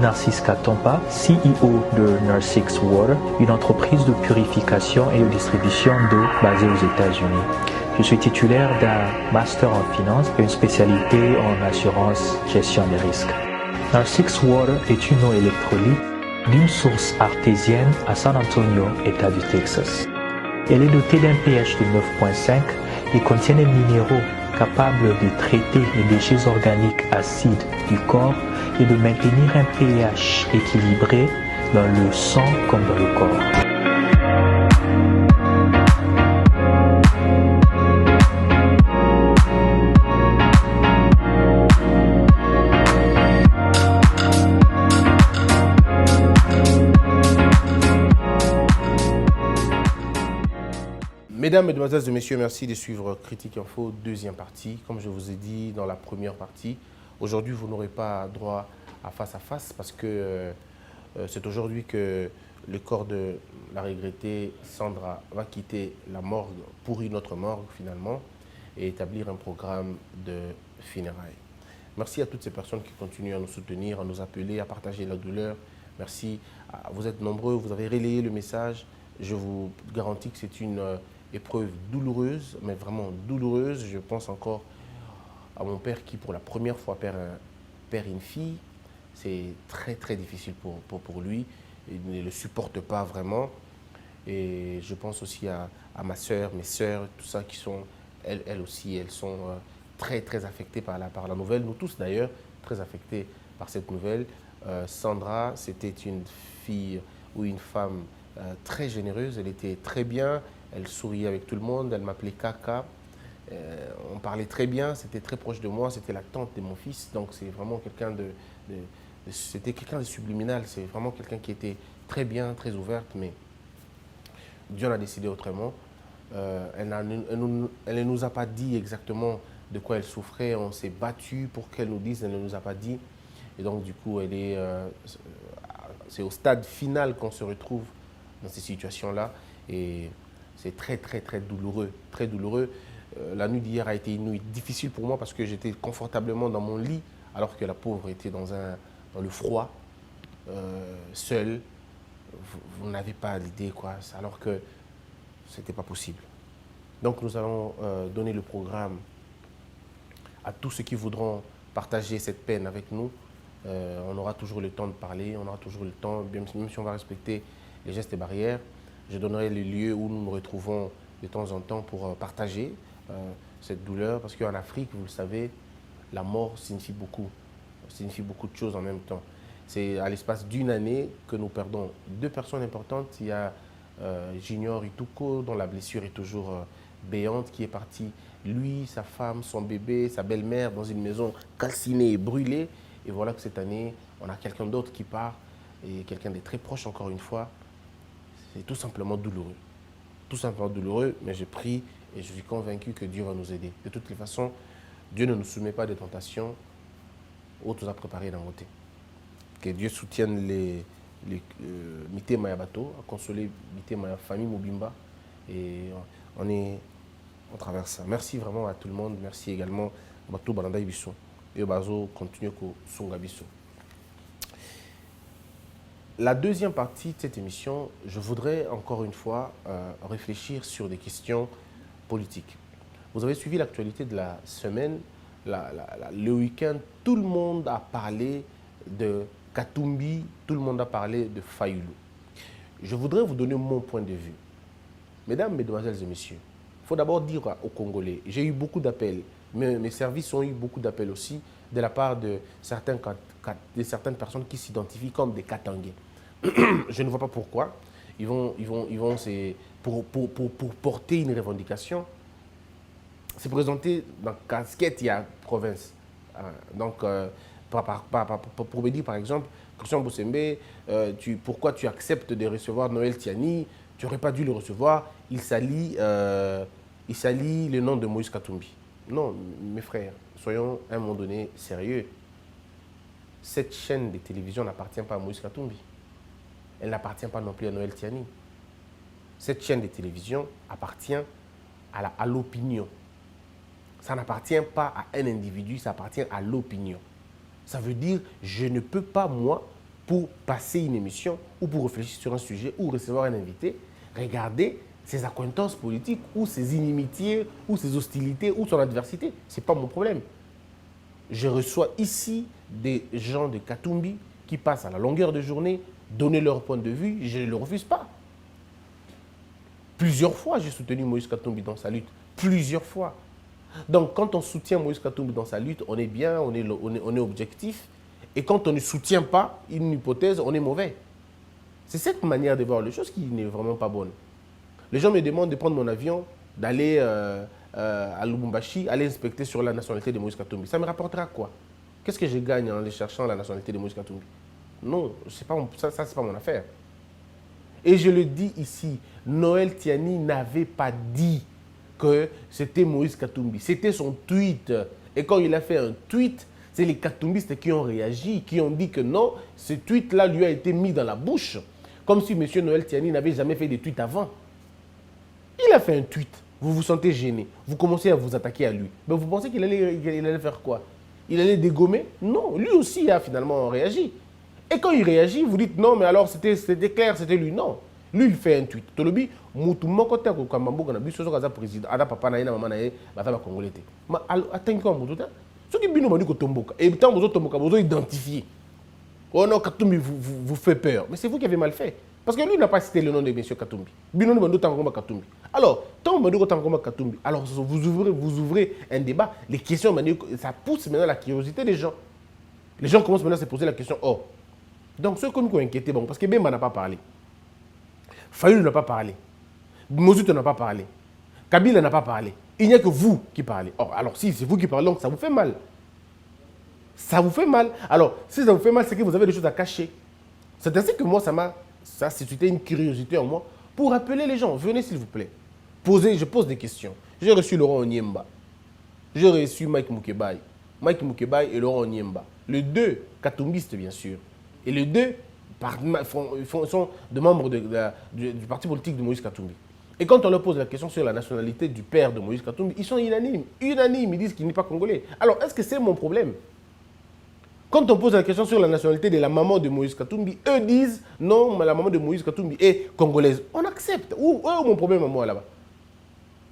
Narcisse Katompa, CEO de Narcisse Water, une entreprise de purification et de distribution d'eau basée aux États-Unis. Je suis titulaire d'un master en finance et une spécialité en assurance gestion des risques. Narcisse Water est une eau électrolyte d'une source artésienne à San Antonio, État du Texas. Elle est dotée d'un pH de 9.5 et contient des minéraux capables de traiter les déchets organiques acides du corps et de maintenir un pH équilibré dans le sang comme dans le corps. Mesdames, Mesdemoiselles et Messieurs, merci de suivre Critique Info, deuxième partie. Comme je vous ai dit dans la première partie, aujourd'hui, vous n'aurez pas droit à face parce que c'est aujourd'hui que le corps de la regrettée Sandra va quitter la morgue pour une autre morgue finalement et établir un programme de funérailles. Merci à toutes ces personnes qui continuent à nous soutenir, à nous appeler, à partager la douleur. Merci. Vous êtes nombreux, vous avez relayé le message. Je vous garantis que c'est une épreuve douloureuse, mais vraiment douloureuse. Je pense encore à mon père qui, pour la première fois, perd une fille. C'est très, très difficile pour lui. Il ne le supporte pas vraiment. Et je pense aussi à ma soeur, mes soeurs, tout ça, qui sont, elles aussi, elles sont très, très affectées par la nouvelle. Nous tous, d'ailleurs, très affectés par cette nouvelle. Sandra, c'était une fille ou une femme très généreuse. Elle était très bien. Elle souriait avec tout le monde, elle m'appelait Kaka. On parlait très bien, c'était très proche de moi, c'était la tante de mon fils. Donc c'est vraiment quelqu'un c'était quelqu'un de subliminal, c'est vraiment quelqu'un qui était très bien, très ouverte, mais Dieu en a décidé autrement. Elle ne nous a pas dit exactement de quoi elle souffrait, on s'est battu pour qu'elle nous dise, elle ne nous a pas dit. Et donc du coup, c'est au stade final qu'on se retrouve dans ces situations-là. Et c'est très, très, très douloureux, très douloureux. La nuit d'hier a été une nuit difficile pour moi parce que j'étais confortablement dans mon lit alors que la pauvre était dans le froid, seule. Vous n'avez pas l'idée, quoi, alors que ce n'était pas possible. Donc nous allons donner le programme à tous ceux qui voudront partager cette peine avec nous. On aura toujours le temps de parler, on aura toujours le temps, même si on va respecter les gestes et barrières. Je donnerai les lieux où nous nous retrouvons de temps en temps pour partager cette douleur. Parce qu'en Afrique, vous le savez, la mort signifie beaucoup de choses en même temps. C'est à l'espace d'une année que nous perdons deux personnes importantes. Il y a Junior Ituko, dont la blessure est toujours béante, qui est parti, lui, sa femme, son bébé, sa belle-mère, dans une maison calcinée et brûlée. Et voilà que cette année, on a quelqu'un d'autre qui part, et quelqu'un de très proche encore une fois. C'est tout simplement douloureux. Tout simplement douloureux, mais je prie et je suis convaincu que Dieu va nous aider. De toutes les façons, Dieu ne nous soumet pas des tentations autres à préparer dans côté. Que Dieu soutienne les Mité Maya Bato, à consoler Mité Maya famille Mobimba. Et on traverse ça. Merci vraiment à tout le monde. Merci également à Bato Balanda Ibiso. Et Bazo continue ko Songa Biso. La deuxième partie de cette émission, je voudrais encore une fois réfléchir sur des questions politiques. Vous avez suivi l'actualité de la semaine, le week-end, tout le monde a parlé de Katumbi, tout le monde a parlé de Fayulu. Je voudrais vous donner mon point de vue. Mesdames, Mesdemoiselles et Messieurs, il faut d'abord dire aux Congolais, j'ai eu beaucoup d'appels, mes services ont eu beaucoup d'appels aussi de la part de certaines personnes qui s'identifient comme des Katangais. Je ne vois pas pourquoi. Ils vont pour porter une revendication, se présenter dans casquette, il y a province. Donc, pour me dire, par exemple, Christian Bossembe, pourquoi tu acceptes de recevoir Noël Tiani? Tu n'aurais pas dû le recevoir. Il salit le nom de Moïse Katumbi. Non, mes frères, soyons à un moment donné sérieux. Cette chaîne de télévision n'appartient pas à Moïse Katumbi. Elle n'appartient pas non plus à Noël Tiani. Cette chaîne de télévision appartient à l'opinion. Ça n'appartient pas à un individu, ça appartient à l'opinion. Ça veut dire, je ne peux pas, moi, pour passer une émission ou pour réfléchir sur un sujet ou recevoir un invité, regarder ses accointances politiques ou ses inimitiés ou ses hostilités ou son adversité. Ce n'est pas mon problème. Je reçois ici des gens de Katumbi qui passent à la longueur de journée, donner leur point de vue, je ne le refuse pas. Plusieurs fois, j'ai soutenu Moïse Katumbi dans sa lutte. Plusieurs fois. Donc, quand on soutient Moïse Katumbi dans sa lutte, on est bien, on est objectif. Et quand on ne soutient pas une hypothèse, on est mauvais. C'est cette manière de voir les choses qui n'est vraiment pas bonne. Les gens me demandent de prendre mon avion, d'aller à Lubumbashi, aller inspecter sur la nationalité de Moïse Katumbi. Ça me rapportera quoi? Qu'est-ce que je gagne en les cherchant la nationalité de Moïse Katumbi? Non, ça c'est pas mon affaire. Et je le dis ici, Noël Tiani n'avait pas dit que c'était Moïse Katumbi. C'était son tweet. Et quand il a fait un tweet, c'est les Katumbistes qui ont réagi, qui ont dit que non, ce tweet-là lui a été mis dans la bouche. Comme si M. Noël Tiani n'avait jamais fait de tweet avant. Il a fait un tweet. Vous vous sentez gêné. Vous commencez à vous attaquer à lui. Mais vous pensez qu'il allait faire quoi? Il allait dégommer? Non, lui aussi a finalement réagi. Et quand il réagit, vous dites non, mais alors c'était clair, c'était lui. Non. Lui, il fait un tweet. Tolobi, mutumo kote ko kamambo kana biso so kaza président, ada papa na ina mama na ye, ba fa ba congolais te. Ma attends quoi mututa? Ce qui bino mandi ko tomboka. Et tant vous tomboka, vous identifier. Oh non, Katumbi vous fait peur. Mais c'est vous qui avez mal fait. Parce que lui n'a pas cité le nom de M. Katumbi. Bino mandi tangoma Katumbi. Alors, tant mandi ko tangoma Katumbi. Alors vous ouvrez un débat, les questions ça pousse maintenant la curiosité des gens. Les gens commencent maintenant à se poser la question oh. Donc ceux qui nous ont inquiétés, bon, parce que Bemba n'a pas parlé. Fayoul n'a pas parlé. Mozuto n'a pas parlé. Kabila n'a pas parlé. Il n'y a que vous qui parlez. Or, alors si c'est vous qui parlez, donc ça vous fait mal. Ça vous fait mal. Alors, si ça vous fait mal, c'est que vous avez des choses à cacher. C'est ainsi que moi, ça a suscité une curiosité en moi pour appeler les gens. Venez s'il vous plaît. Je pose des questions. J'ai reçu Laurent Onyemba. J'ai reçu Mike Mukebai. Mike Mukebai et Laurent Onyemba. Les deux katumbistes, bien sûr. Et les deux sont des membres du parti politique de Moïse Katumbi. Et quand on leur pose la question sur la nationalité du père de Moïse Katumbi, ils sont unanimes. Unanimes, ils disent qu'il n'est pas congolais. Alors, est-ce que c'est mon problème? Quand on pose la question sur la nationalité de la maman de Moïse Katumbi, eux disent non, la maman de Moïse Katumbi est congolaise. On accepte. Où est mon problème à moi là-bas?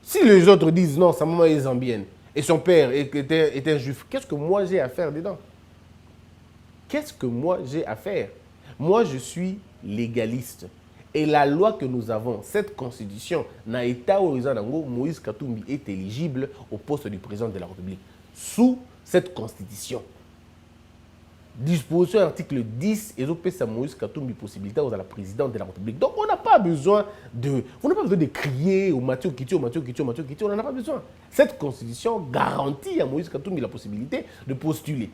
Si les autres disent non, sa maman est zambienne et son père était un juif, qu'est-ce que moi j'ai à faire dedans? Qu'est-ce que moi j'ai à faire? Moi, je suis légaliste. Et la loi que nous avons, cette constitution, n'a état où Moïse Katumbi est éligible au poste du président de la République. Sous cette constitution. Disposition article 10, et ça Moïse Katumbi possibilité aux la présidente de la République. Donc on n'a pas besoin de crier au Mathieu Kiti, au Mathieu Kiti, au Mathieu Kiti, on n'en a pas besoin. Cette constitution garantit à Moïse Katumbi la possibilité de postuler.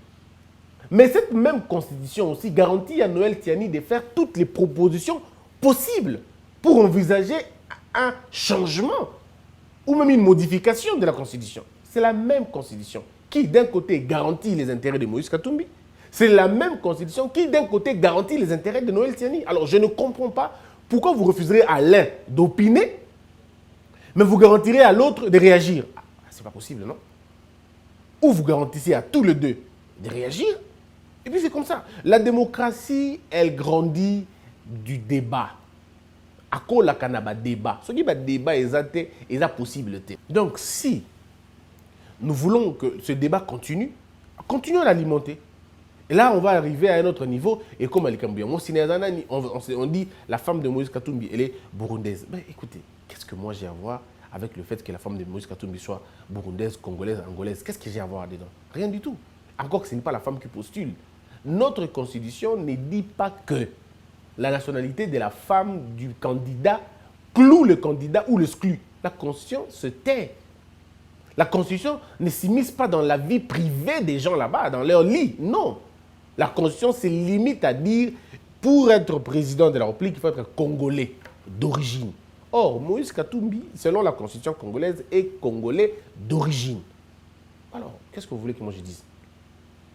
Mais cette même constitution aussi garantit à Noël Tiani de faire toutes les propositions possibles pour envisager un changement ou même une modification de la constitution. C'est la même constitution qui d'un côté garantit les intérêts de Moïse Katumbi. C'est la même constitution qui, d'un côté, garantit les intérêts de Noël Tiani. Alors, je ne comprends pas pourquoi vous refuserez à l'un d'opiner, mais vous garantirez à l'autre de réagir. Ah, c'est pas possible, non? Ou vous garantissez à tous les deux de réagir, et puis c'est comme ça. La démocratie, elle grandit du débat. À quoi la canaba débat? Ce qui est débat est possible. Donc, si nous voulons que ce débat continue, continuons à l'alimenter. Et là, on va arriver à un autre niveau. Et comme Ali Kambouya, on dit la femme de Moïse Katumbi, elle est burundaise. Mais écoutez, qu'est-ce que moi j'ai à voir avec le fait que la femme de Moïse Katumbi soit burundaise, congolaise, angolaise? Qu'est-ce que j'ai à voir dedans? Rien du tout. Encore que ce n'est pas la femme qui postule. Notre constitution ne dit pas que la nationalité de la femme du candidat cloue le candidat ou l'exclut. La constitution se tait. La constitution ne s'immisce pas dans la vie privée des gens là-bas, dans leur lit. Non. La constitution se limite à dire, pour être président de la République, il faut être congolais d'origine. Or, Moïse Katumbi, selon la constitution congolaise, est congolais d'origine. Alors, qu'est-ce que vous voulez que moi je dise?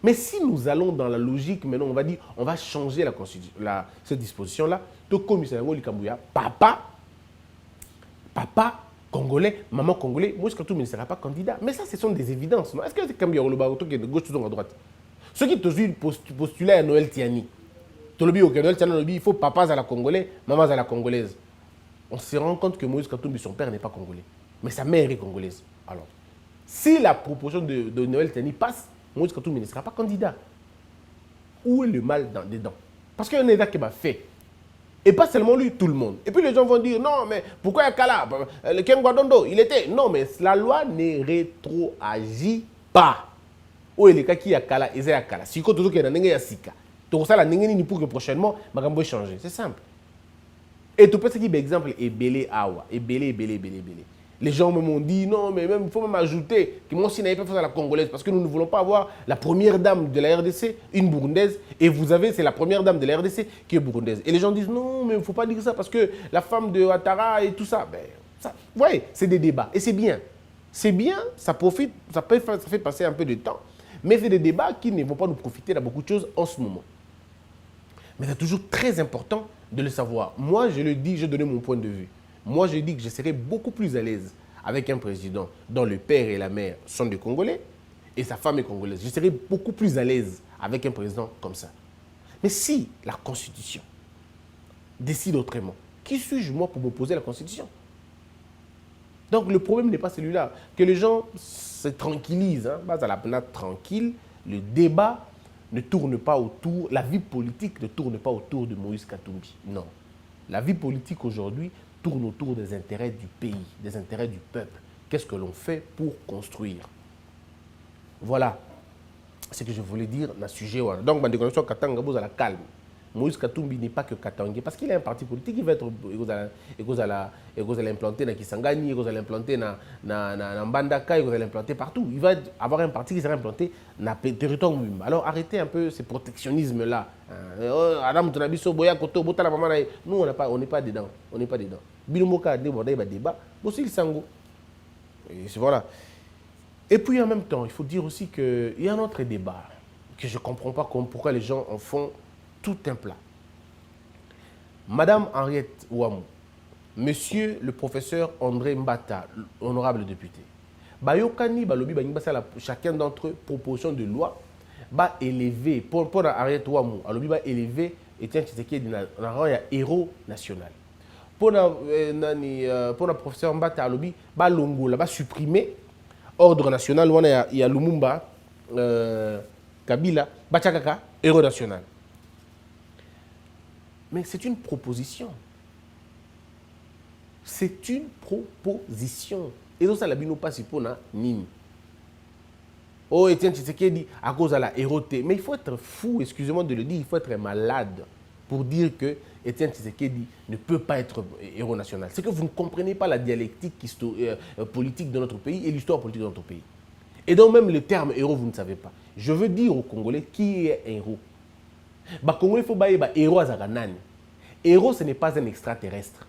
Mais si nous allons dans la logique, maintenant on va dire, on va changer cette disposition-là, tout comme Ali Kambouya, papa congolais, maman congolais, Moïse Katumbi ne sera pas candidat. Mais ça, ce sont des évidences. Est-ce que c'est Kambouya ou le Baroto qui est de gauche ou de droite? Ceux qui te postulaient à Noël Tiani, Il faut papa à la congolais, maman à la congolaise. On se rend compte que Moïse Katumbi, son père n'est pas congolais, mais sa mère est congolaise. Alors, si la proposition de Noël Tani passe, Moïse Katumbi ne sera pas candidat. Où est le mal dedans? Parce qu'il y a un État qui m'a fait. Et pas seulement lui, tout le monde. Et puis les gens vont dire, non, mais pourquoi il y a Kala? Le Ken Guadondo, il était... Non, mais la loi ne rétroagit pas. Où est le cas qui a Kala? Il y a Kala. Si il y a Sika. Donc ça, la ni pour que prochainement, ma gambo changer. C'est simple. Et tout ce qui est exemple est belé awa. Et belé. Les gens m'ont dit, non, mais même, il faut même ajouter que moi aussi, n'avais pas fait à la congolaise, parce que nous ne voulons pas avoir la première dame de la RDC, une burundaise, et vous avez, c'est la première dame de la RDC qui est burundaise. Et les gens disent, non, mais il ne faut pas dire ça, parce que la femme de Ouattara et tout ça, ben, ça, vous voyez, c'est des débats, et c'est bien. C'est bien, ça profite, ça fait passer un peu de temps, mais c'est des débats qui ne vont pas nous profiter dans beaucoup de choses en ce moment. Mais c'est toujours très important de le savoir. Moi, je le dis, je donne mon point de vue. Moi, je dis que je serais beaucoup plus à l'aise avec un président dont le père et la mère sont des Congolais et sa femme est congolaise. Je serais beaucoup plus à l'aise avec un président comme ça. Mais si la Constitution décide autrement, qui suis-je moi pour m'opposer à la Constitution? Donc le problème n'est pas celui-là. Que les gens se tranquillisent, hein, base à la planète tranquille, le débat ne tourne pas autour, la vie politique ne tourne pas autour de Moïse Katumbi. Non. La vie politique aujourd'hui tourne autour des intérêts du pays, des intérêts du peuple. Qu'est-ce que l'on fait pour construire? Voilà ce que je voulais dire dans ce sujet. Donc, ma déconnexion Katanga, vous à la calme. Moïse Katumbi n'est pas que Katangé, parce qu'il a un parti politique, il va être implanté dans Kisangani, il va l'implanter dans Mbandaka, il va l'implanter partout. Il va avoir un parti qui sera implanté dans le territoire lui-même. Alors arrêtez un peu ce protectionnisme-là. Nous, on n'est pas dedans. On n'est pas dedans. Binomoka a débat, aussi le sango. Voilà. Et puis en même temps, il faut dire aussi qu'il y a un autre débat que je ne comprends pas pourquoi les gens en font tout un plat. Madame Henriette Ouamou, Monsieur le professeur André Mbata, honorable député, Bayokani, Balobi, chacun d'entre eux, proposition de loi, va élever, pour Henriette Ouamou, Alobi va élever Etienne Tshisekedi dans le rang de héros national. Pour le professeur Mbata, Alobi va Longola, va supprimer ordre national, il y a Lumumba, Kabila, Bachakaka, héros national. Mais c'est une proposition. C'est une proposition. Et donc, ça n'a pas si pour Nini. Oh, Etienne Tshisekedi, à cause de la héroté. Mais il faut être fou, excusez-moi de le dire, il faut être malade pour dire que Etienne Tshisekedi ne peut pas être héros national. C'est que vous ne comprenez pas la dialectique politique de notre pays et l'histoire politique de notre pays. Et donc, même le terme héros, vous ne savez pas. Je veux dire aux Congolais qui est un héros. Bah, Congolais, il faut bailler héros à Zaganani. Héros, ce n'est pas un extraterrestre.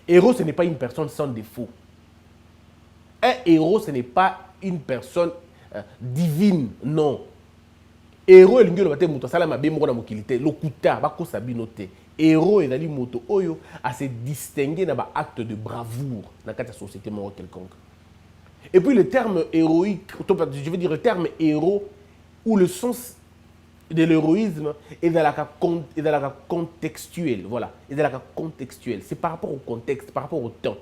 Héros, ce n'est pas une personne sans défaut. Un héros, ce n'est pas une personne divine, non. Héros, il y a des gens qui héros, il y a des gens à se distinguer dans acte de bravoure dans la société quelconque. Et puis le terme héroïque, je veux dire le terme héros, ou le sens de l'héroïsme est dans la contextuel. Voilà, est dans la contextuel. C'est par rapport au contexte, par rapport au temps.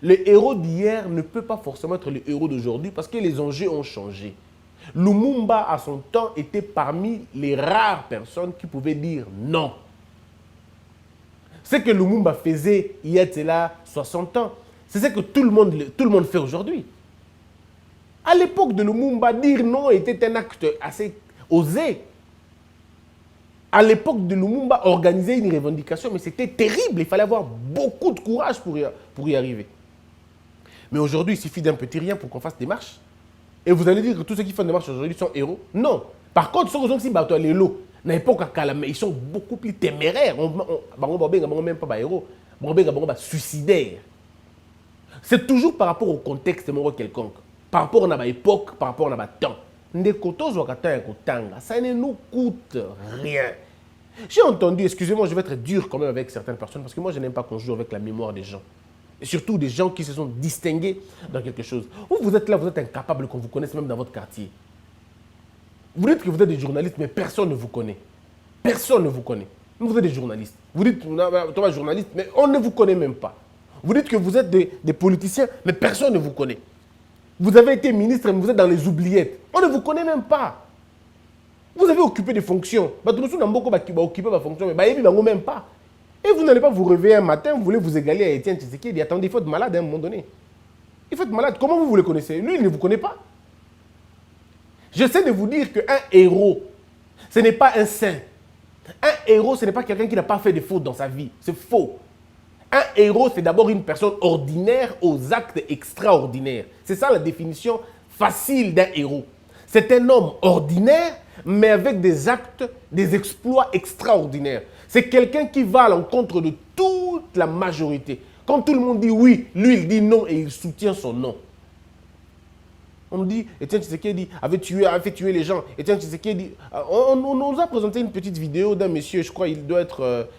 Le héros d'hier ne peut pas forcément être le héros d'aujourd'hui parce que les enjeux ont changé. Lumumba, à son temps, était parmi les rares personnes qui pouvaient dire non. Ce que Lumumba faisait il y a cela 60 ans, c'est ce que tout le monde fait aujourd'hui. À l'époque de Lumumba, dire non était un acte assez osé. À l'époque de Lumumba, organiser une revendication, mais c'était terrible. Il fallait avoir beaucoup de courage pour y arriver. Mais aujourd'hui, il suffit d'un petit rien pour qu'on fasse des marches. Et vous allez dire que tous ceux qui font des marches aujourd'hui sont héros? Non. Par contre, ceux qui sont les lots, ils sont beaucoup plus téméraires. Même pas héros. Suicidaires. C'est toujours par rapport au contexte quelconque. Par rapport à l'époque, par rapport à temps. Ça ne nous coûte rien. J'ai entendu, excusez-moi, je vais être dur quand même avec certaines personnes parce que moi je n'aime pas qu'on joue avec la mémoire des gens. Et surtout des gens qui se sont distingués dans quelque chose. Vous êtes là, vous êtes incapable qu'on vous connaisse même dans votre quartier. Vous dites que vous êtes des journalistes, mais personne ne vous connaît. personne ne vous connaît. Vous êtes des journalistes. Vous dites, toi, journaliste, mais on ne vous connaît même pas. Vous dites que vous êtes des politiciens, mais personne ne vous connaît. Vous avez été ministre, mais vous êtes dans les oubliettes. On ne vous connaît même pas. Vous avez occupé des fonctions. Occupé des fonctions, mais même pas. Et vous n'allez pas vous réveiller un matin, vous voulez vous égaler à Étienne Tshisekedi. Attendez, il faut être malade à un moment donné. Il faut être malade. Comment vous le connaissez? Lui, il ne vous connaît pas. J'essaie de vous dire qu'un héros, ce n'est pas un saint. Un héros, ce n'est pas quelqu'un qui n'a pas fait de fautes dans sa vie. C'est faux. Un héros, c'est d'abord une personne ordinaire aux actes extraordinaires. C'est ça la définition facile d'un héros. C'est un homme ordinaire, mais avec des actes, des exploits extraordinaires. C'est quelqu'un qui va à l'encontre de toute la majorité. Quand tout le monde dit oui, lui il dit non et il soutient son non. On me dit, Étienne Tshisekedi avait fait tuer les gens. Étienne Tshisekedi, on nous a présenté une petite vidéo d'un monsieur, je crois il doit être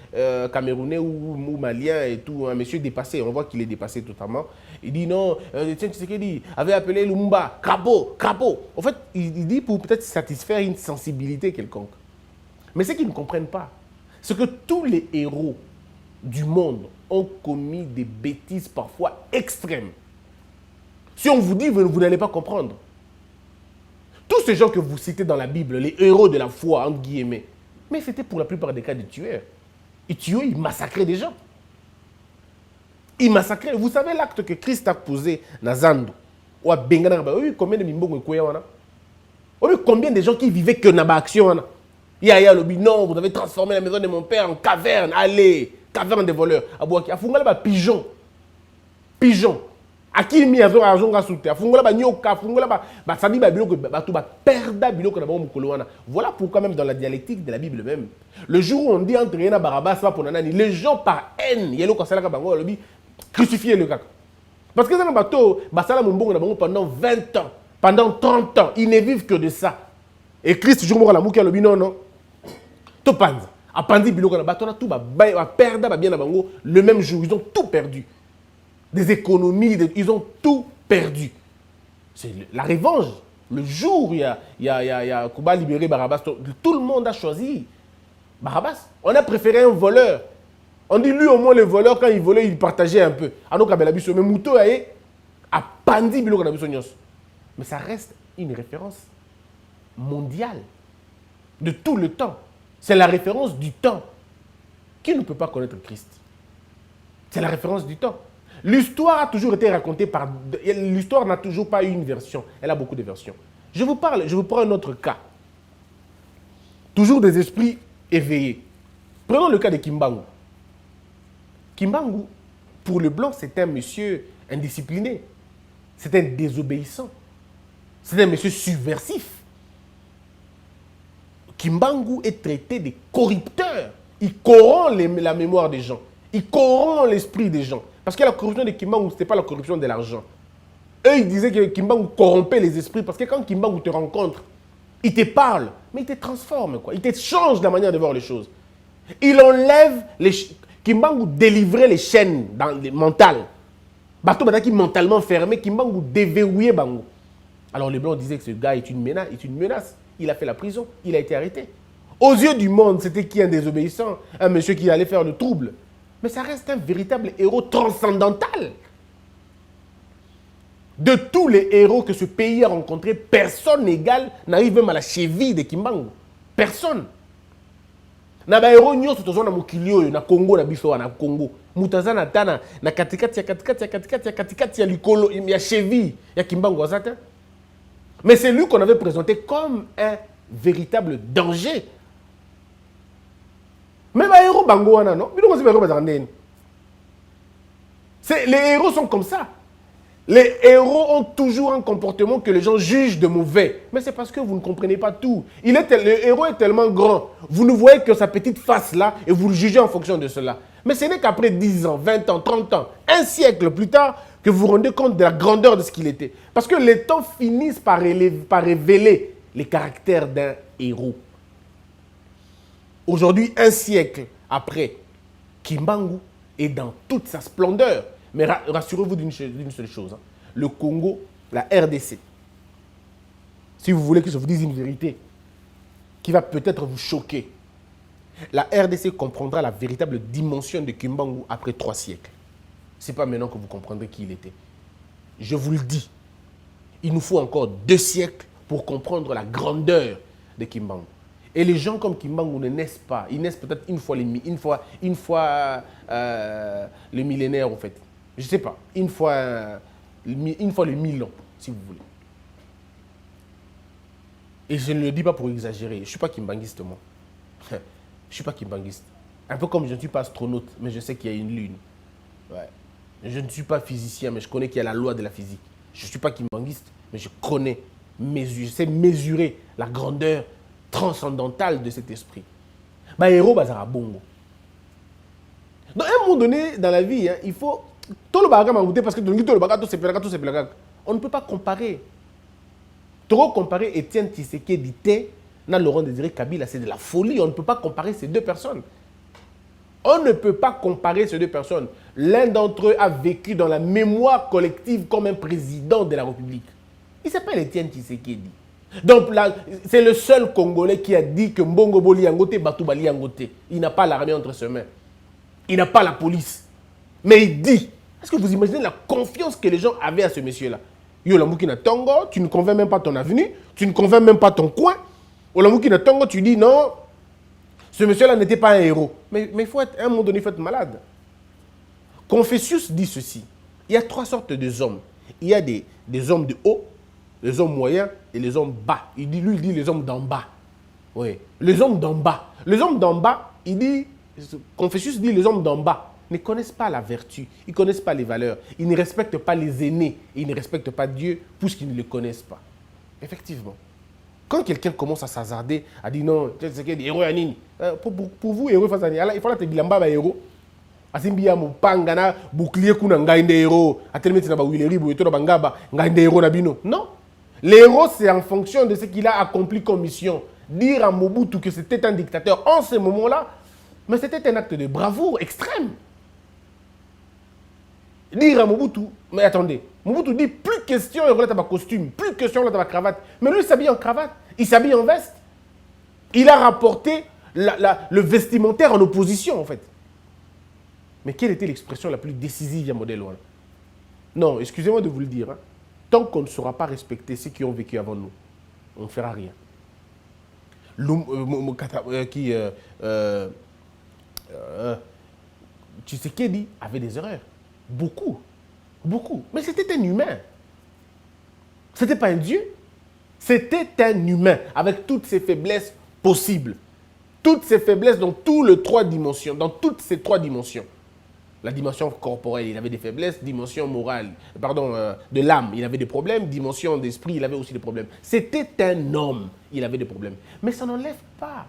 camerounais ou malien et tout, un monsieur dépassé, on voit qu'il est dépassé totalement. Il dit non, Étienne Tshisekedi avait appelé Lumumba, crapaud, crapaud. En fait, il dit pour peut-être satisfaire une sensibilité quelconque. Mais ce qu'ils ne comprennent pas, c'est que tous les héros du monde ont commis des bêtises parfois extrêmes. Si on vous dit, vous n'allez pas comprendre. Tous ces gens que vous citez dans la Bible, les héros de la foi, entre guillemets, mais c'était pour la plupart des cas des tueurs. Ils tuaient, ils massacraient des gens. Ils massacraient. Vous savez l'acte que Christ a posé dans Zando. Combien de mimbongo combien de gens qui vivaient que dans l'action? Non, vous avez transformé la maison de mon père en caverne. Allez, caverne des voleurs. Pigeon. Pigeon. À qui mi azo argent ga souté afungola ba nyoka afungola ba sadi ba biloko ba tout ba perda biloko na ba mukolo wana. Voilà pourquoi même dans la dialectique de la Bible même, le jour où on dit entre Yena Barabbas pas pour nanani, les gens par haine yelo ko sala ka bango lobi crucifier le kaka. Parce que ça na bato ba sala mbongo na bango pendant 20 ans, pendant 30 ans, ils ne vivent que de ça. Et Christ jour mo la muki lobi non non. To panza. A pandi biloko na bato na tout ba perda ba bien na bango le même jour, ils ont tout perdu. Des économies, ils ont tout perdu. C'est la revanche. Le jour où il y a Kuba libéré Barabbas, tout le monde a choisi Barabbas. On a préféré un voleur. On dit lui au moins le voleur, quand il volait, il partageait un peu. Mais Mouto a pandi biloko na biso nyos. Mais ça reste une référence mondiale de tout le temps. C'est la référence du temps. Qui ne peut pas connaître Christ? C'est la référence du temps. L'histoire a toujours été racontée par... L'histoire n'a toujours pas eu une version. Elle a beaucoup de versions. Je vous prends un autre cas. Toujours des esprits éveillés. Prenons le cas de Kimbangu. Kimbangu, pour le blanc, c'est un monsieur indiscipliné. C'est un désobéissant. C'est un monsieur subversif. Kimbangu est traité de corrupteur. Il corrompt la mémoire des gens. Il corrompt l'esprit des gens. Parce que la corruption de Kimbangu, ce n'était pas la corruption de l'argent. Eux, ils disaient que Kimbangu corrompait les esprits. Parce que quand Kimbangu te rencontre, il te parle, mais il te transforme, quoi. Il te change la manière de voir les choses. Il enlève les... Kimbangu délivrait les chaînes mentales. Bateau qui mentalement fermé, Kimbangu déverrouillait Bangu. Alors les Blancs disaient que ce gars est une menace. Il a fait la prison, il a été arrêté. Aux yeux du monde, c'était qui un désobéissant? Un monsieur qui allait faire le trouble. Mais ça reste un véritable héros transcendantal. De tous les héros que ce pays a rencontrés, personne n'égale, n'arrive même à la cheville de Kimbangu. Personne. Na ba héros nyoso tozo na mokili oyo na Congo na biso na Congo. Mutaza na tana na katikati ya likolo ya cheville ya Kimbangu azata. Mais c'est lui qu'on avait présenté comme un véritable danger. Même les héros bango wana non, les héros sont comme ça. Les héros ont toujours un comportement que les gens jugent de mauvais. Mais c'est parce que vous ne comprenez pas tout. Le héros est tellement grand. Vous ne voyez que sa petite face là et vous le jugez en fonction de cela. Mais ce n'est qu'après 10 ans, 20 ans, 30 ans, un siècle plus tard que vous vous rendez compte de la grandeur de ce qu'il était. Parce que les temps finissent par révéler les caractères d'un héros. Aujourd'hui, un siècle après, Kimbangu est dans toute sa splendeur. Mais rassurez-vous d'une seule chose. Hein. Le Congo, la RDC, si vous voulez que je vous dise une vérité qui va peut-être vous choquer, La RDC comprendra la véritable dimension de Kimbangu après 3 siècles. Ce n'est pas maintenant que vous comprendrez qui il était. Je vous le dis, il nous faut encore 2 siècles pour comprendre la grandeur de Kimbangu. Et les gens comme Kimbangu ne naissent pas. Ils naissent peut-être une fois le millénaire, en fait. Je ne sais pas. Une fois le 1000 ans, si vous voulez. Et je ne le dis pas pour exagérer. Je ne suis pas kimbanguiste, moi. Je ne suis pas kimbanguiste. Un peu comme je ne suis pas astronaute, mais je sais qu'il y a une lune. Ouais. Je ne suis pas physicien, mais je connais qu'il y a la loi de la physique. Je ne suis pas kimbanguiste, mais je connais, je sais mesurer la grandeur transcendantale de cet esprit. Bah, héros, bah, ça va bongo. Donc, à un moment donné, dans la vie, hein, il faut... Tout le bagage m'a goûté parce que tout le bagage, tout c'est plaga. On ne peut pas comparer. Trop comparer Étienne Tshisekedi dans Laurent Désiré Kabila, c'est de la folie. On ne peut pas comparer ces deux personnes. On ne peut pas comparer ces deux personnes. L'un d'entre eux a vécu dans la mémoire collective comme un président de la République. Il s'appelle Étienne Tshisekedi. Donc c'est le seul Congolais qui a dit que Mbongo Boli Yangote, Batouba Yangote. Il n'a pas l'armée entre ses mains. Il n'a pas la police. Mais il dit. Est-ce que vous imaginez la confiance que les gens avaient à ce monsieur-là? Yolamukina Tongo, tu ne convaincs même pas ton avenue, tu ne convaincs même pas ton coin. Yolamukina Tongo, tu dis non, ce monsieur-là n'était pas un héros. Mais il faut être, à un moment donné, il faut être malade. Confucius dit ceci. Il y a 3 sortes de hommes. Il y a des hommes de haut, les hommes moyens et les hommes bas. Il dit les hommes d'en bas. Oui, les hommes d'en bas. Les hommes d'en bas, Confucius dit les hommes d'en bas ne connaissent pas la vertu, ils ne connaissent pas les valeurs, ils ne respectent pas les aînés, ils ne respectent pas Dieu puisqu'ils ne le connaissent pas. Effectivement. Quand quelqu'un commence à s'hasarder, à dire non, c'est des héros à Nini. Pour vous, héros face à Nini, il faut que bilamba ba héros. Asimbiya mupangana bouclier kuna ngainde héros. Atelmeti na ba wileri bo eto bangaba ngainde héros na bino. Non. L'héros c'est en fonction de ce qu'il a accompli comme mission. Dire à Mobutu que c'était un dictateur en ce moment-là, mais c'était un acte de bravoure extrême. Dire à Mobutu, mais attendez, Mobutu dit plus question de ma costume, plus question de ma cravate. Mais lui, il s'habille en cravate, il s'habille en veste. Il a rapporté le vestimentaire en opposition, en fait. Mais quelle était l'expression la plus décisive à modèle? Non, excusez-moi de vous le dire. Hein. Tant qu'on ne saura pas respecter ceux qui ont vécu avant nous, on ne fera rien. Tshisekedi avait des erreurs. Beaucoup. Beaucoup. Mais c'était un humain. Ce n'était pas un dieu. C'était un humain avec toutes ses faiblesses possibles. Toutes ses faiblesses dans toutes les 3 dimensions. Dans toutes ces 3 dimensions. La dimension corporelle, il avait des faiblesses. Dimension morale, de l'âme, il avait des problèmes. Dimension d'esprit, il avait aussi des problèmes. C'était un homme. Il avait des problèmes. Mais ça n'enlève pas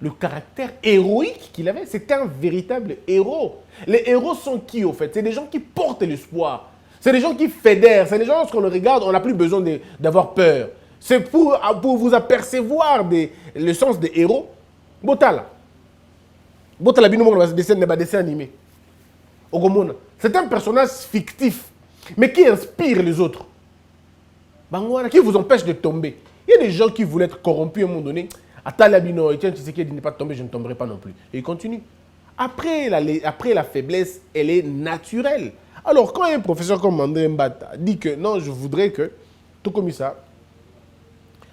le caractère héroïque qu'il avait. C'était un véritable héros. Les héros sont qui, au fait? C'est des gens qui portent l'espoir. C'est des gens qui fédèrent. C'est des gens, lorsqu'on le regarde, on n'a plus besoin d'avoir peur. C'est pour vous apercevoir le sens des héros. Botala. Botala, dessin animé. C'est un personnage fictif, mais qui inspire les autres. Qui vous empêche de tomber. Il y a des gens qui voulaient être corrompus à un moment donné. Atalabino, Etienne Tshisekedi n'est pas tombé, je ne tomberai pas non plus. Et il continue. Après la faiblesse, elle est naturelle. Alors, quand un professeur comme André Mbata dit que non, je voudrais que, tout comme ça,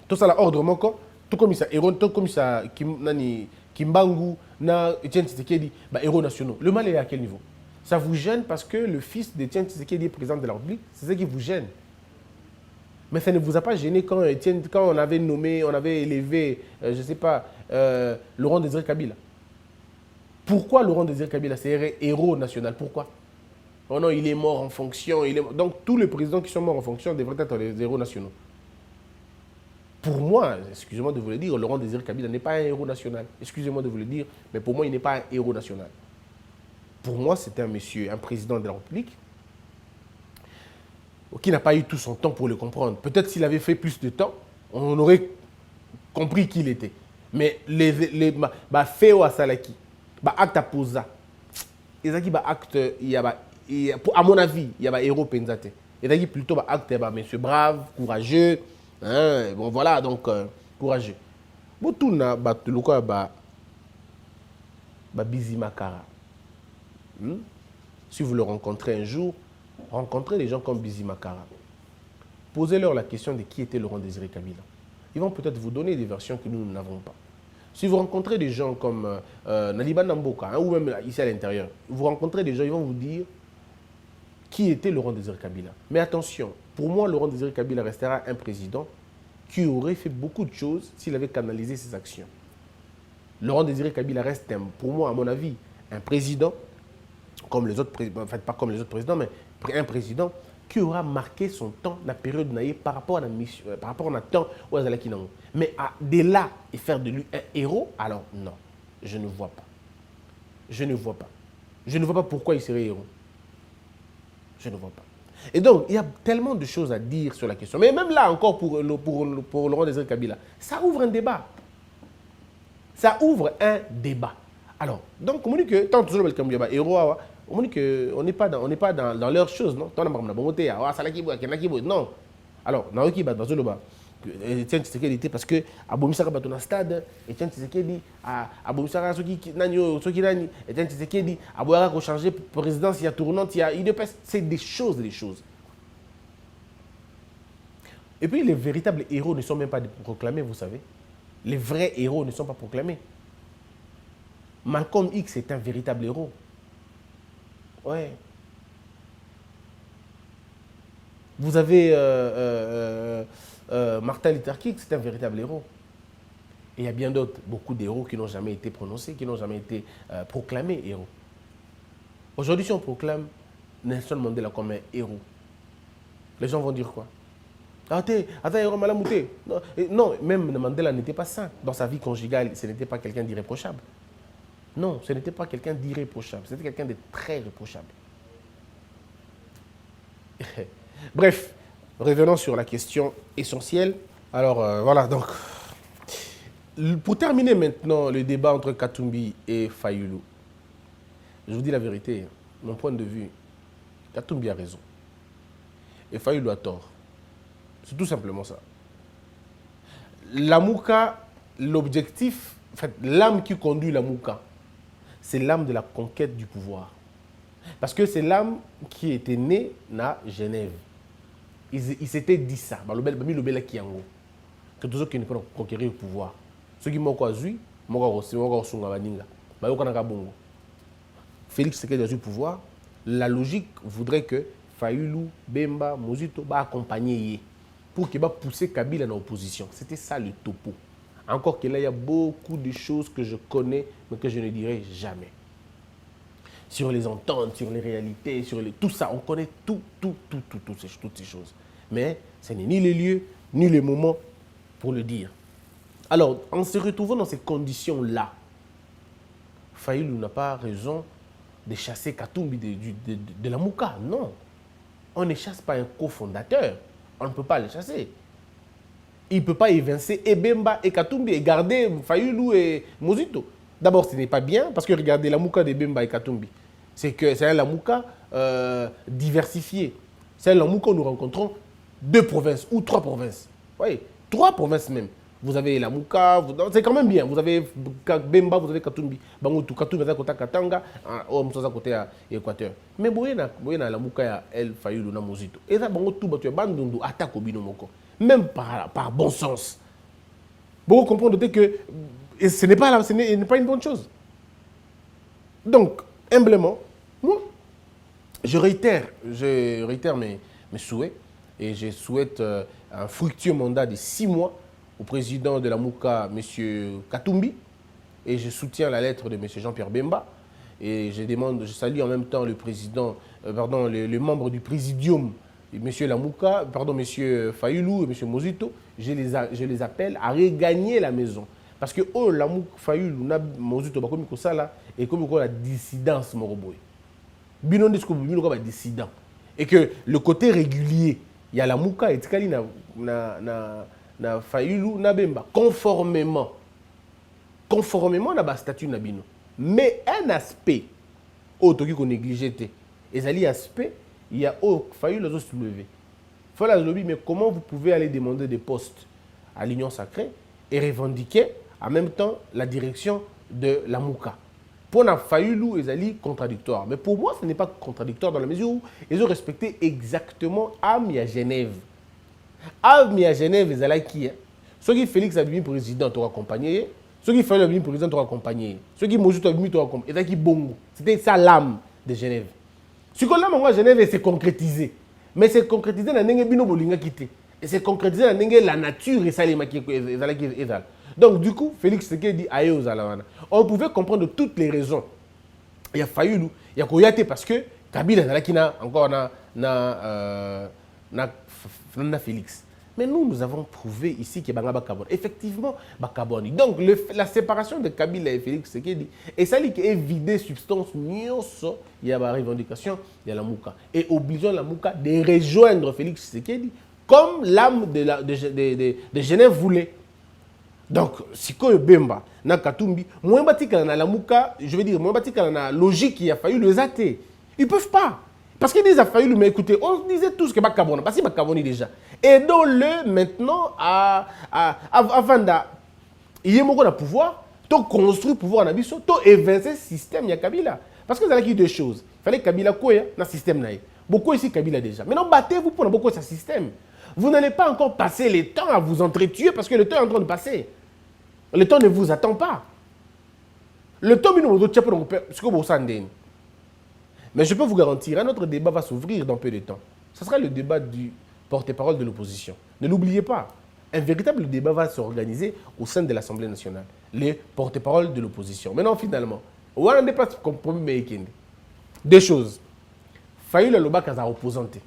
tout ça, l'ordre moko, tout comme ça, tout comme ça, Kimbangu, Etienne Tshisekedi, héros nationaux. Le mal est à quel niveau? Ça vous gêne parce que le fils d'Etienne Tshisekedi est président de la République? C'est ça qui vous gêne. Mais ça ne vous a pas gêné quand on avait nommé, on avait élevé, je ne sais pas, Laurent Désiré Kabila. Pourquoi Laurent Désiré Kabila, c'est héros national? Pourquoi? Oh non, il est mort en fonction. Donc tous les présidents qui sont morts en fonction devraient être les héros nationaux. Pour moi, excusez-moi de vous le dire, Laurent Désiré Kabila n'est pas un héros national. Excusez-moi de vous le dire, mais pour moi, il n'est pas un héros national. Pour moi, c'est un monsieur, un président de la République, qui n'a pas eu tout son temps pour le comprendre. Peut-être s'il avait fait plus de temps, on aurait compris qui il était. Mais Féo Asalaki, acte à posa, acte, à mon avis, il y a héros Penzate. Il y a plutôt acte, monsieur brave, courageux. Hein, bon voilà, donc courageux. Botuna, Babizi Makara. Si vous le rencontrez un jour, rencontrez des gens comme Bizi Makara. Posez-leur la question de qui était Laurent Désiré Kabila. Ils vont peut-être vous donner des versions que nous n'avons pas. Si vous rencontrez des gens comme Naliban Namboka, ou même ici à l'intérieur, vous rencontrez des gens, ils vont vous dire qui était Laurent Désiré Kabila. Mais attention, pour moi, Laurent Désiré Kabila restera un président qui aurait fait beaucoup de choses s'il avait canalisé ses actions. Laurent Désiré Kabila reste, pour moi, à mon avis, un président, comme les autres présidents, en fait, pas comme les autres présidents, mais un président qui aura marqué son temps, la période naïe par rapport à la mission, par rapport à temps où elle allait. Mais de là et faire de lui un héros, alors non, je ne vois pas. Je ne vois pas. Je ne vois pas pourquoi il serait héros. Je ne vois pas. Et donc, il y a tellement de choses à dire sur la question. Mais même là, encore pour Laurent Désiré Kabila, ça ouvre un débat. Ça ouvre un débat. Alors, donc, on dit que, tant que le héros, on dit qu'on n'est pas dans leurs choses, non? Non. Alors, Naoki Bazoloba, Etienne Tshisekedi était parce que Abomisaka Batona Stade, Etienne Tshisekedi, Abomisaka Soki Nani, Etienne Tshisekedi, Aboyaka changer présidence, il y a tournante, il y a UDPS, c'est des choses. Et puis, les véritables héros ne sont même pas proclamés, vous savez. Les vrais héros ne sont pas proclamés. Malcolm X est un véritable héros. Ouais. Vous avez Martin Luther King, c'est un véritable héros. Et il y a bien d'autres, beaucoup d'héros qui n'ont jamais été prononcés, qui n'ont jamais été proclamés héros. Aujourd'hui, si on proclame Nelson Mandela comme un héros, les gens vont dire quoi? Attends, héros malamouté. Non, même Mandela n'était pas saint. Dans sa vie conjugale, ce n'était pas quelqu'un d'irréprochable. Non, ce n'était pas quelqu'un d'irréprochable. C'était quelqu'un de très réprochable. Bref, revenons sur la question essentielle. Alors, voilà, donc, pour terminer maintenant le débat entre Katumbi et Fayulu, je vous dis la vérité, mon point de vue, Katumbi a raison. Et Fayulu a tort. C'est tout simplement ça. La Mouka, l'objectif, en fait, l'âme qui conduit la Mouka, c'est l'âme de la conquête du pouvoir. Parce que c'est l'âme qui était née à Genève. Ils s'étaient dit ça. Que tous ceux qui ne peuvent conquérir le pouvoir. Ceux qui m'ont choisi, Félix Tshisekedi a eu le pouvoir. La logique voudrait que Fayulu, Bemba, Mozito accompagner pour qu'il va pousser Kabila dans l'opposition. C'était ça le topo. Encore que là, il y a beaucoup de choses que je connais, mais que je ne dirai jamais. Sur les ententes, sur les réalités, sur tout ça, on connaît toutes ces choses. Mais ce n'est ni les lieux, ni les moments pour le dire. Alors, en se retrouvant dans ces conditions-là, Fayulu n'a pas raison de chasser Katumbi de la Mouka. Non. On ne chasse pas un cofondateur. On ne peut pas le chasser. Il ne peut pas évincer Ebemba et Katumbi et garder Fayulu et Mozito. D'abord, ce n'est pas bien, parce que regardez la Mouka d'Ebemba et Katumbi. C'est un Lamouka diversifié. C'est un Lamouka où nous rencontrons 2 provinces ou 3 provinces. Oui, 3 provinces même. Vous avez la Mouka, c'est quand même bien. Vous avez Bemba, vous avez Katumbi. Katumbi, vous avez Katanga, vous avez côté Équateur. Mais vous avez la Mouka, El Fayulu, Mozito. Et ça, vous avez Bandundu, attaque au binomoko. Même par bon sens. Vous comprenez que ce n'est pas une bonne chose. Donc, humblement, moi, je réitère mes souhaits et je souhaite un fructueux mandat de 6 mois au président de la Mouka, M. Katumbi, et je soutiens la lettre de M. Jean-Pierre Bemba. Et je salue en même temps le membre du présidium, M. Lamouka, M. Fayulu et M. Mozito. Je les appelle à regagner la maison. Parce que Lamouka, Fayulu, Mozito, et comme la dissidence, dissident. Et que le côté régulier, il y a la Mouka et Tkali na Fayulu na Bemba conformément à la statut nabino. Mais un aspect autre qu'on négligé, et aspect il y a Fayulu a soulevé. Fala lobby, mais comment vous pouvez aller demander des postes à l'Union sacrée et revendiquer en même temps la direction de la Mouka? Pour na Fayulu, ils allaient contradictoire. Mais pour moi, ce n'est pas contradictoire dans la mesure où ils ont respecté exactement Amia Genève. Amia Genève, ils allaient qui? Ceux qui Félix a président, tu accompagné. Ceux qui Fayulu a président, tu accompagné. Ceux qui Mojuto a tu accompagné. Ils allaient bongo. C'était ça l'âme de Genève. Ce que l'âme, moi, Genève, c'est concrétisé. Mais c'est concrétisé dans le bino bolinga quitté. Et c'est concrétisé dans la nature et ça les maquis. Donc, du coup, Félix Tshisekedi dit aux Alawana. On pouvait comprendre toutes les raisons. Il y a Fayulu, il y a Koyate parce que Kabila n'a encore Félix. Mais nous avons prouvé ici qu'il y a Bangaba Kabon. Effectivement, Bakaboni. Donc, la séparation de Kabila et Félix Tshisekedi, et ça qui est vidé substance, il y a la revendication, il y a la Mouka. Et obligeons la Mouka de rejoindre Félix Tshisekedi comme l'âme de Genève voulait. Donc, si Koyo Bemba, na Katumbi, moins batika na la Mouka, je veux dire, moins batika na logique qui a failli le zater. Ils ne peuvent pas. Parce qu'ils disent a failli le mais écoutez, on disait tous que Bakaboni, parce que Bakaboni déjà. Aidons-le maintenant avant il y a un pouvoir, tu construis le pouvoir en Abisso, tu évincer le système, il y a Kabila. Parce que vous avez deux choses. Il fallait Kabila quoi dans le système. Beaucoup ici Kabila déjà. Maintenant, battez-vous pour beaucoup ce système. Vous n'allez pas encore passer le temps à vous entretuer parce que le temps est en train de passer. Le temps ne vous attend pas. Le temps, mais je peux vous garantir, un autre débat va s'ouvrir dans peu de temps. Ce sera le débat du porte-parole de l'opposition. Ne l'oubliez pas. Un véritable débat va s'organiser au sein de l'Assemblée nationale. Les porte-parole de l'opposition. Maintenant, finalement, on a des compromis. Deux choses. Fayulu Lobak a opposanté.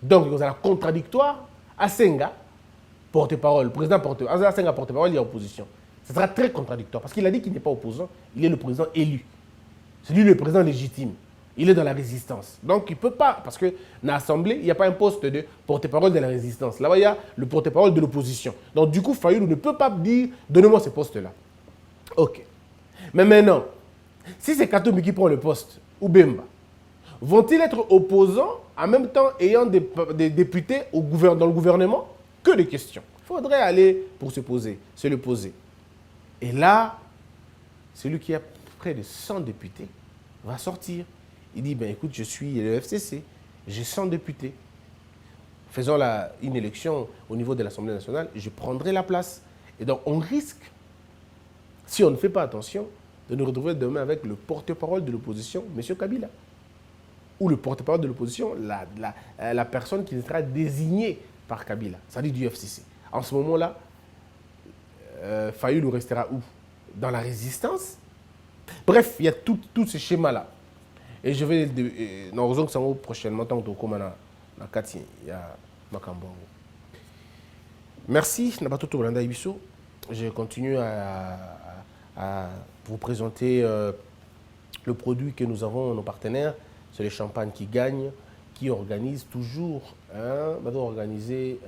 Donc, il y a un contradictoire. Asenga, porte-parole, président porte-parole, Asenga porte-parole, il y a opposition. Ce sera très contradictoire parce qu'il a dit qu'il n'est pas opposant, il est le président élu. C'est lui le président légitime. Il est dans la résistance. Donc il ne peut pas, parce que dans l'Assemblée, il n'y a pas un poste de porte-parole de la résistance. Là-bas, il y a le porte-parole de l'opposition. Donc du coup, Fayulu ne peut pas dire, donnez-moi ce poste-là. Ok. Mais maintenant, si c'est Katumbi qui prend le poste, ou Bemba, vont-ils être opposants en même temps ayant des députés dans le gouvernement? Que des questions. Il faudrait aller pour se le poser. Et là, celui qui a près de 100 députés va sortir. Il dit, ben écoute, je suis le FCC, j'ai 100 députés. Faisons une élection au niveau de l'Assemblée nationale, je prendrai la place. Et donc on risque, si on ne fait pas attention, de nous retrouver demain avec le porte-parole de l'opposition, M. Kabila. Ou le porte-parole de l'opposition, la personne qui sera désignée par Kabila, c'est-à-dire du FCC. En ce moment-là, Fayulu restera où? Dans la résistance. Bref, il y a tout ce schéma-là. Et je vais, dans raison que ça va prochainement, tant que comme na Kati, il y a Makambongo. Merci, Nabatoto Rolanda Ibiso. Je continue à vous présenter le produit que nous avons, nos partenaires. C'est le champagne qui gagne, qui organise toujours organiser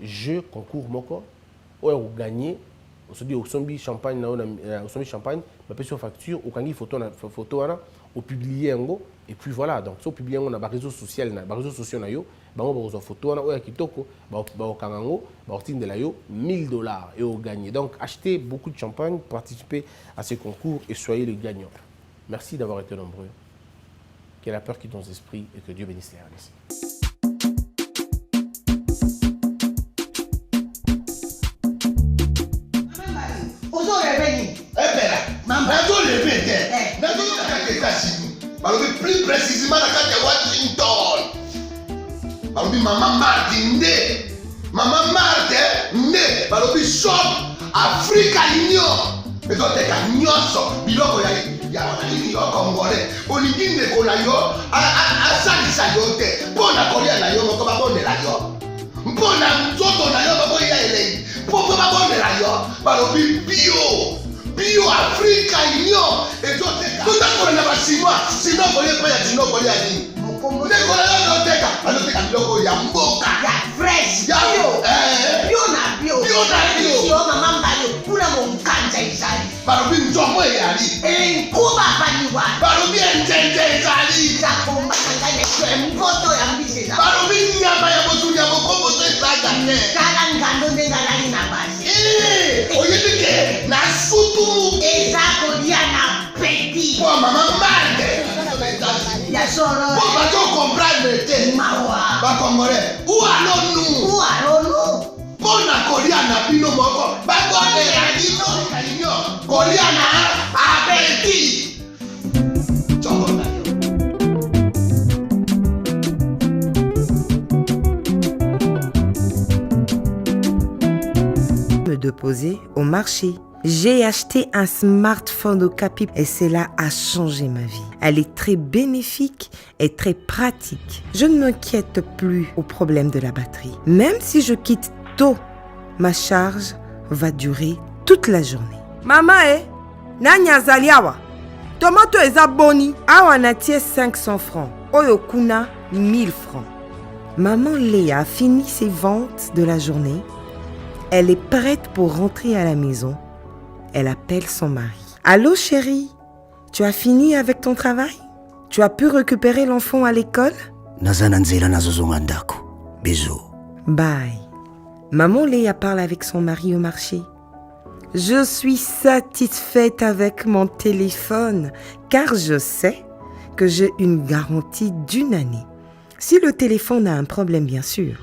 jeu, concours moko. Où vous gagnez, on se dit au sombi champagne, au sombi champagne, ma petite facture, au kangi photo, au publier ngo, et puis voilà. Donc, si on publie on a des réseaux sociaux, na yo, bah on va photo na oya kitoko, bah au kangango, bah au de la yo, $1000 et au gagner. Donc, achetez beaucoup de champagne, participez à ces concours et soyez les gagnants. Merci d'avoir été nombreux. Que la peur quitte nos esprits et que Dieu bénisse les RDC. Plus précisément dans la Washington. Maman Martin Maman Martin Balobi shop Africa Union. Mais donc t'es qu'à nyonso biloko ya wanani yo congolais. Olingi ndeko na yo asalisa yo te. Mpona kolia na yo moko babondela yo. Mpona nzoto na yo baboya elei. Poko babondela yo. Balobi bio Africa Union. Et donc tout à l'heure on a chinois. Sinon on est pas ya chinois on est ani. Ndeko na yo teka. Aloteka biloko ya mboka. Ya fresh. Bio na bio. Yo mama mbayo kuna monkanja izali. Balobi nzomo yali. Nkuba baniwa. Balobi njenje izali. Zakomba kangane kwe mpoto ya mbise za. Balobi nyama ya botu ya bokombo to isaga ne. Kala ngando ndengalali na basi. Oyedike na sutu. Ezako diana lokola mama Marthe. Ya solo. Po bato comprendre te. Mawa. Ba Congolais. Où allons-nous? Pona kolia na bino moko. Ba bonne radio réunion. Kolia na appétit. De poser au marché. J'ai acheté un smartphone Okapi et cela a changé ma vie. Elle est très bénéfique et très pratique. Je ne m'inquiète plus au problème de la batterie. Même si je quitte tôt, ma charge va durer toute la journée. Maman, nanya zaliawa. Tomato eza boni. Awa natie 500 francs. Oyokuna 1000 francs. Maman Léa a fini ses ventes de la journée. Elle est prête pour rentrer à la maison. Elle appelle son mari. Allô chérie, tu as fini avec ton travail? Tu as pu récupérer l'enfant à l'école? Bisous. Bye. Maman Léa parle avec son mari au marché. Je suis satisfaite avec mon téléphone car je sais que j'ai une garantie d'1 année. Si le téléphone a un problème bien sûr,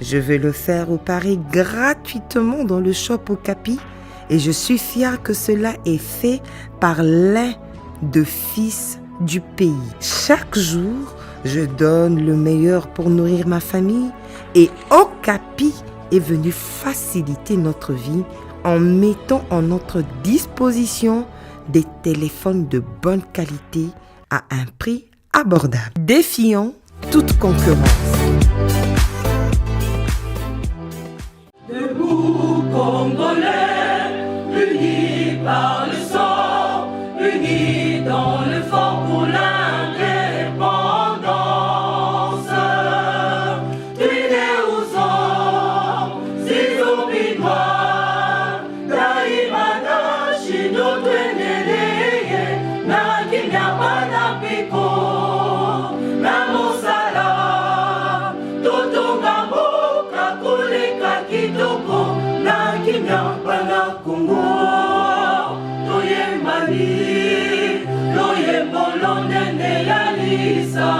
je vais le faire réparer gratuitement dans le shop Okapi et je suis fière que cela est fait par l'un des fils du pays. Chaque jour, je donne le meilleur pour nourrir ma famille et Okapi est venu faciliter notre vie en mettant en notre disposition des téléphones de bonne qualité à un prix abordable, défiant toute concurrence. Debout Congolais, unis par le sang, unis dans le fort pour l'indépendance. Tués aux hommes, si obinois, daimana chino tueneleye, na kinyapana piko, na mosala, totonga mboka koleka kitoko, na kinyapana Congo, toyembani, loyembolo nene ya lisa.